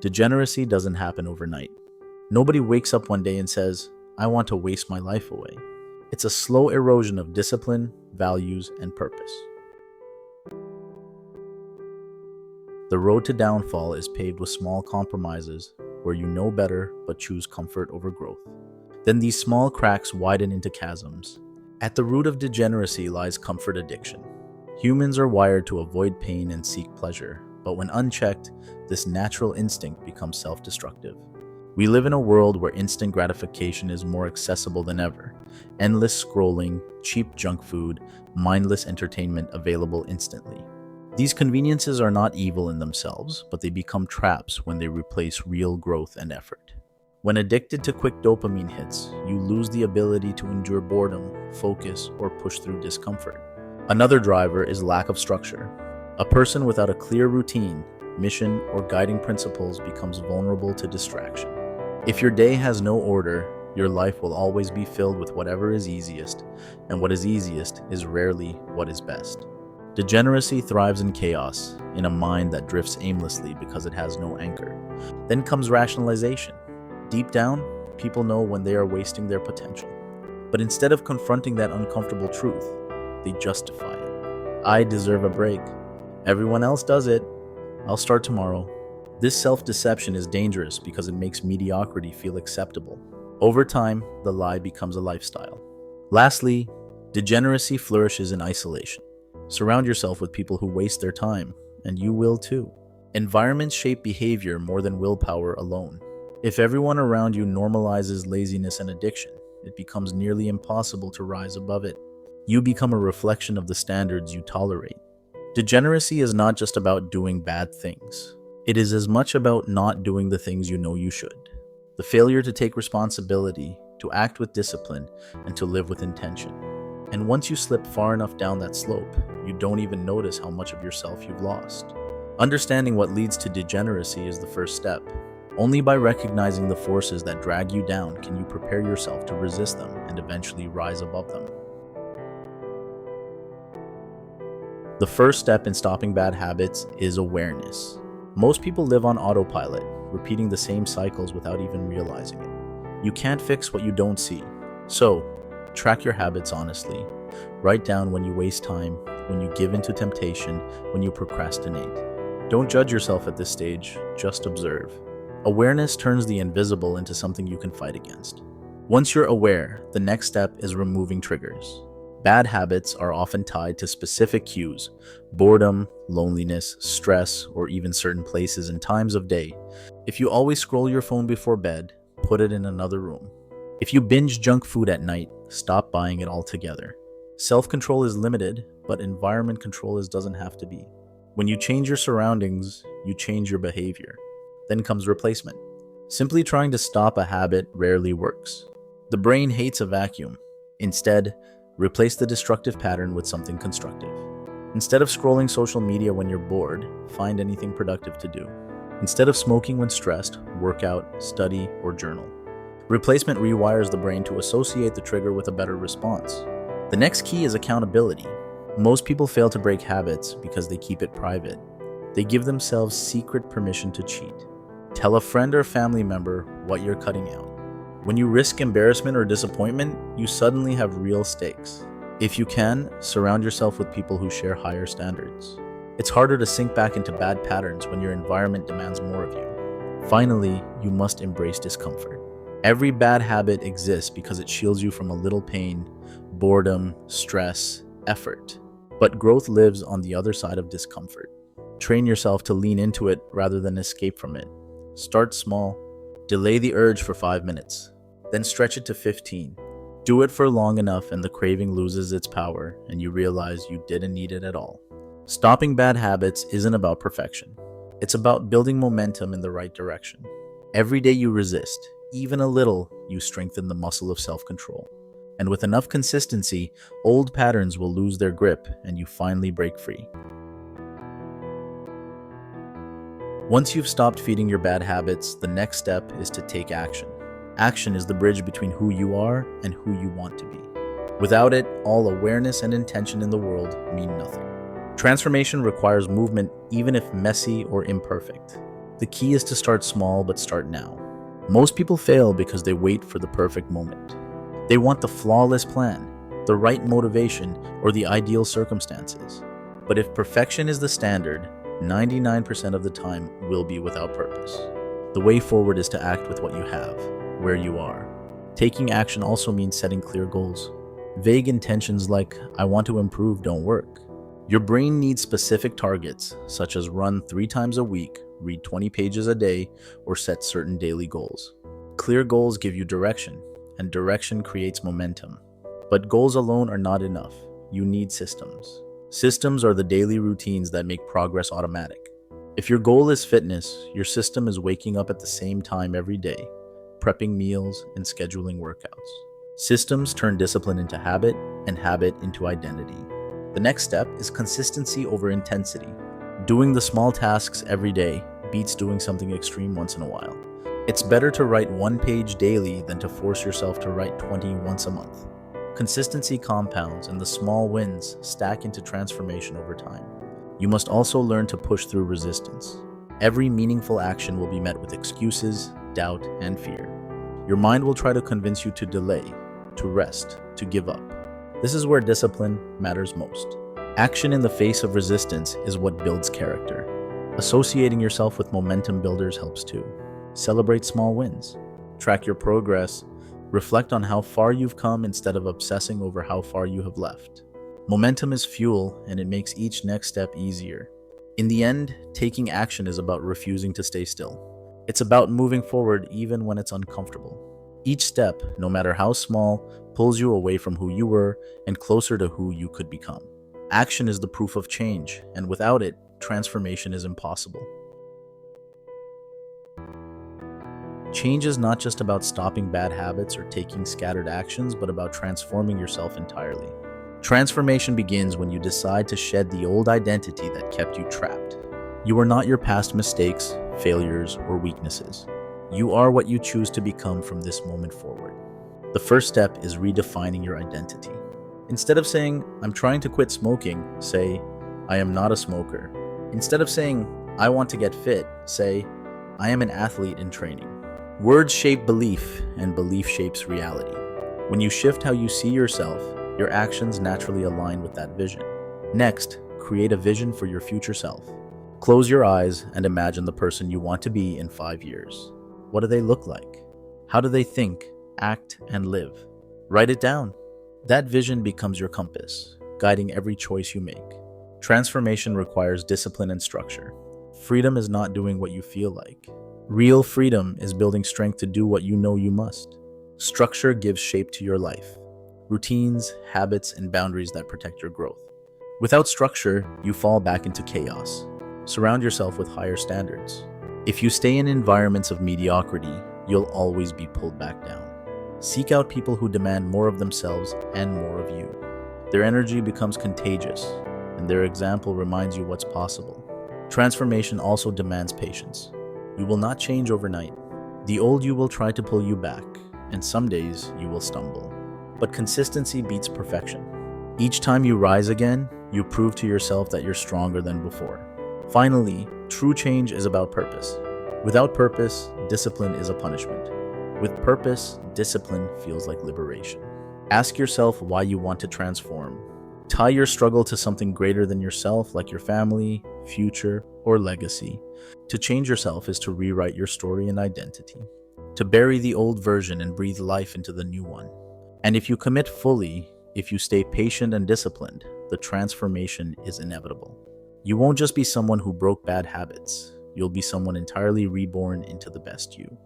Degeneracy doesn't happen overnight. Nobody wakes up one day and says, I want to waste my life away. It's a slow erosion of discipline, values, and purpose. The road to downfall is paved with small compromises where you know better but choose comfort over growth. Then these small cracks widen into chasms. At the root of degeneracy lies comfort addiction. Humans are wired to avoid pain and seek pleasure, but when unchecked, this natural instinct becomes self-destructive. We live in a world where instant gratification is more accessible than ever. Endless scrolling, cheap junk food, mindless entertainment available instantly. These conveniences are not evil in themselves, but they become traps when they replace real growth and effort. When addicted to quick dopamine hits, you lose the ability to endure boredom, focus, or push through discomfort. Another driver is lack of structure. A person without a clear routine, mission, or guiding principles becomes vulnerable to distraction. If your day has no order, your life will always be filled with whatever is easiest, and what is easiest is rarely what is best. Degeneracy thrives in chaos, in a mind that drifts aimlessly because it has no anchor. Then comes rationalization. Deep down, people know when they are wasting their potential. But instead of confronting that uncomfortable truth, they justify it. I deserve a break. Everyone else does it. I'll start tomorrow. This self-deception is dangerous because it makes mediocrity feel acceptable. Over time, the lie becomes a lifestyle. Lastly, degeneracy flourishes in isolation. Surround yourself with people who waste their time, and you will too. Environments shape behavior more than willpower alone. If everyone around you normalizes laziness and addiction, it becomes nearly impossible to rise above it. You become a reflection of the standards you tolerate. Degeneracy is not just about doing bad things. It is as much about not doing the things you know you should. The failure to take responsibility, to act with discipline, and to live with intention. And once you slip far enough down that slope, you don't even notice how much of yourself you've lost. Understanding what leads to degeneracy is the first step. Only by recognizing the forces that drag you down can you prepare yourself to resist them and eventually rise above them. The first step in stopping bad habits is awareness. Most people live on autopilot, repeating the same cycles without even realizing it. You can't fix what you don't see. So, track your habits honestly. Write down when you waste time, when you give into temptation, when you procrastinate. Don't judge yourself at this stage, just observe. Awareness turns the invisible into something you can fight against. Once you're aware, the next step is removing triggers. Bad habits are often tied to specific cues: boredom, loneliness, stress, or even certain places and times of day. If you always scroll your phone before bed, put it in another room. If you binge junk food at night, stop buying it altogether. Self-control is limited, but environment control doesn't have to be. When you change your surroundings, you change your behavior. Then comes replacement. Simply trying to stop a habit rarely works. The brain hates a vacuum. Instead, replace the destructive pattern with something constructive. Instead of scrolling social media when you're bored, find anything productive to do. Instead of smoking when stressed, work out, study, or journal. Replacement rewires the brain to associate the trigger with a better response. The next key is accountability. Most people fail to break habits because they keep it private. They give themselves secret permission to cheat. Tell a friend or family member what you're cutting out. When you risk embarrassment or disappointment, you suddenly have real stakes. If you can, surround yourself with people who share higher standards. It's harder to sink back into bad patterns when your environment demands more of you. Finally, you must embrace discomfort. Every bad habit exists because it shields you from a little pain, boredom, stress, effort. But growth lives on the other side of discomfort. Train yourself to lean into it rather than escape from it. Start small. Delay the urge for 5 minutes. Then stretch it to 15. Do it for long enough and the craving loses its power and you realize you didn't need it at all. Stopping bad habits isn't about perfection. It's about building momentum in the right direction. Every day you resist, even a little, you strengthen the muscle of self-control. And with enough consistency, old patterns will lose their grip and you finally break free. Once you've stopped feeding your bad habits, the next step is to take action. Action is the bridge between who you are and who you want to be. Without it, all awareness and intention in the world mean nothing. Transformation requires movement, even if messy or imperfect. The key is to start small, but start now. Most people fail because they wait for the perfect moment. They want the flawless plan, the right motivation, or the ideal circumstances. But if perfection is the standard, 99% of the time will be without purpose. The way forward is to act with what you have, where you are. Taking action also means setting clear goals. Vague intentions like, I want to improve, don't work. Your brain needs specific targets, such as run 3 times a week, read 20 pages a day, or set certain daily goals. Clear goals give you direction, and direction creates momentum. But goals alone are not enough. You need systems. Systems are the daily routines that make progress automatic. If your goal is fitness, your system is waking up at the same time every day, prepping meals and scheduling workouts. Systems turn discipline into habit, and habit into identity. The next step is consistency over intensity. Doing the small tasks every day beats doing something extreme once in a while. It's better to write 1 page daily than to force yourself to write 20 once a month. Consistency compounds, and the small wins stack into transformation over time. You must also learn to push through resistance. Every meaningful action will be met with excuses, doubt, and fear. Your mind will try to convince you to delay, to rest, to give up. This is where discipline matters most. Action in the face of resistance is what builds character. Associating yourself with momentum builders helps too. Celebrate small wins. Track your progress. Reflect on how far you've come instead of obsessing over how far you have left. Momentum is fuel, and it makes each next step easier. In the end, taking action is about refusing to stay still. It's about moving forward even when it's uncomfortable. Each step, no matter how small, pulls you away from who you were and closer to who you could become. Action is the proof of change, and without it, transformation is impossible. Change is not just about stopping bad habits or taking scattered actions, but about transforming yourself entirely. Transformation begins when you decide to shed the old identity that kept you trapped. You are not your past mistakes, failures, or weaknesses. You are what you choose to become from this moment forward. The first step is redefining your identity. Instead of saying, I'm trying to quit smoking, say, I am not a smoker. Instead of saying, I want to get fit, say, I am an athlete in training. Words shape belief, and belief shapes reality. When you shift how you see yourself, your actions naturally align with that vision. Next, create a vision for your future self. Close your eyes and imagine the person you want to be in 5 years. What do they look like? How do they think, act, and live? Write it down. That vision becomes your compass, guiding every choice you make. Transformation requires discipline and structure. Freedom is not doing what you feel like. Real freedom is building strength to do what you know you must. Structure gives shape to your life. Routines, habits, and boundaries that protect your growth. Without structure, you fall back into chaos. Surround yourself with higher standards. If you stay in environments of mediocrity, you'll always be pulled back down. Seek out people who demand more of themselves and more of you. Their energy becomes contagious, and their example reminds you what's possible. Transformation also demands patience. You will not change overnight. The old you will try to pull you back, and some days you will stumble. But consistency beats perfection. Each time you rise again, you prove to yourself that you're stronger than before. Finally, true change is about purpose. Without purpose, discipline is a punishment. With purpose, discipline feels like liberation. Ask yourself why you want to transform. Tie your struggle to something greater than yourself, like your family, future, or legacy. To change yourself is to rewrite your story and identity. To bury the old version and breathe life into the new one. And if you commit fully, if you stay patient and disciplined, the transformation is inevitable. You won't just be someone who broke bad habits. You'll be someone entirely reborn into the best you.